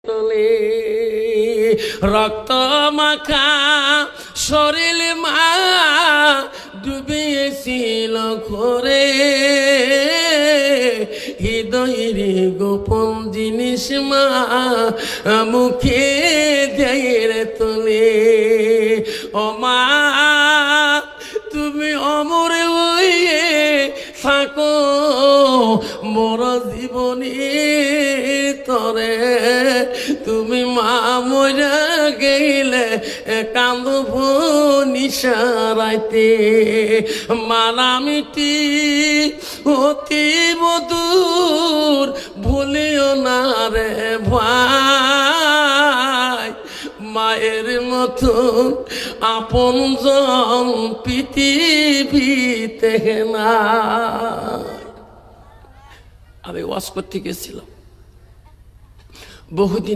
তলে রক্ত মাখা শরীর মা ডুবিয়েছিল ঘরে হৃদয়ের গোপন জিনিস মা মুখে দেয়ের তোলে ও মা তুমি অমর হয়ে থাকো মোর জীবনী তরে তুমি মা মরা গেলে কান্দব নিশারাইতে মানামিটি অতি মধুর ভুলিও না রে ভাই মায়ের মতন আপনজন পৃথিবীতে না। আমি ওয়াজ করতে গেছিলাম বহুদিন